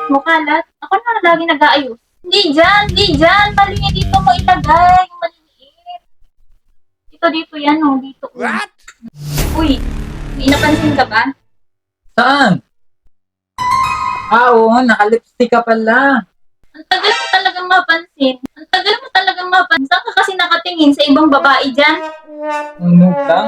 mo, kalat. Ako na lagi nag-aayos. Hindi dyan, hindi dyan. Mali nga dito mo ilagay. Yung maliit. Dito yan, oh. Dito. What? Uy, may napansin ka ba? Saan? Oo, naka-lipstick ka pala. Ang tagal mo talagang mapansin. Ang tagal mo talagang mapansin. Saan ka kasi nakatingin sa ibang babae dyan? Unog lang.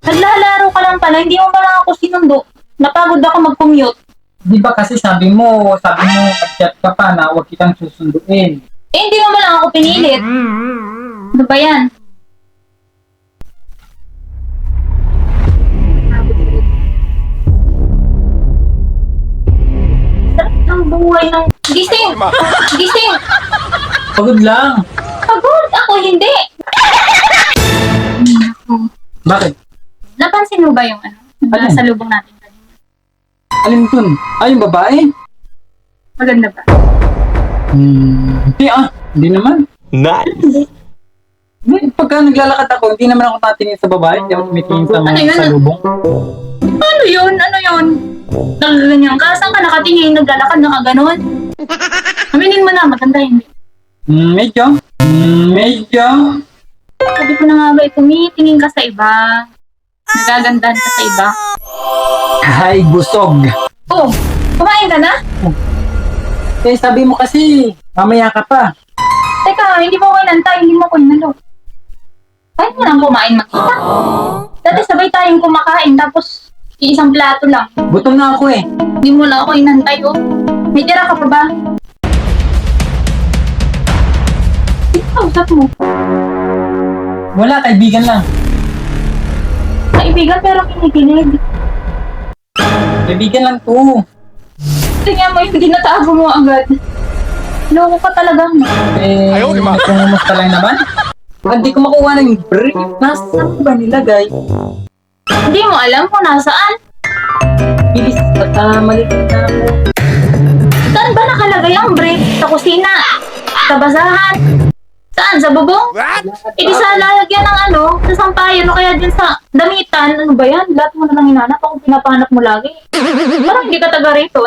Naglalaro ka lang pala. Hindi mo pala ako sinundo. Napagod ako mag-commute. Di ba kasi sabi mo, nag-chat ka pa na huwag kitang susunduin. Eh, hindi mo lang ako pinilit. Ano ba yan? Sarap ng buhay ng... Gising! Gising! Pagod lang. Pagod! Ako hindi! Bakit? Napansin mo ba yung ano? Alin? Nasa lubong natin kanina. Alin dun? Ay, yung babae? Maganda ba? Hindi hindi naman. Nice. Hindi, pagka naglalakad ako, hindi naman ako tatingin sa babae, hindi ako tumitingin sa Ano mga yun? salubong. Ano yun? Ano yun? Nagaganyan ka? Saan ka nakatingin? Naglalakad na ka ganon? Aminin mo na, maganda hindi. Medyo. Medyo. Sabi ko na nga ba, tumitingin ka sa iba. Nagagandahan ka sa iba. Ay, busog. Oh, kumain ka na? Eh, sabi mo kasi, mamaya ka pa. Teka, hindi mo ko inantay, hindi mo ko inalo. Kahit mo lang kumain makita. Dati sabay tayong kumakain, tapos isang plato lang. Gutom na ako eh. Hindi mo lang ako inantay, oh. May tira ka pa ba? Ikaw, usap mo. Wala, kaibigan lang. Kaibigan pero kinikilig. Kaibigan lang to. Tingnan mo yung ginatago mo agad. Loko ka talaga. Eh, Ayaw, di ba? kumusta lang naman? Hindi ko makuha ng brief. Nasaan ba nilagay? Hindi mo alam kung nasaan. Bilis at maliit na ako. Saan ba nakalagay ang brief? Sa kusina? Sa basahan? Saan? Sa bubong? What? E di sa lalagyan ng ano, sa sampayan o kaya din sa damitan. Ano ba yan? Lahat mo na lang hinanap. Ako pinapahanap mo lagi. Parang hindi ka taga rito.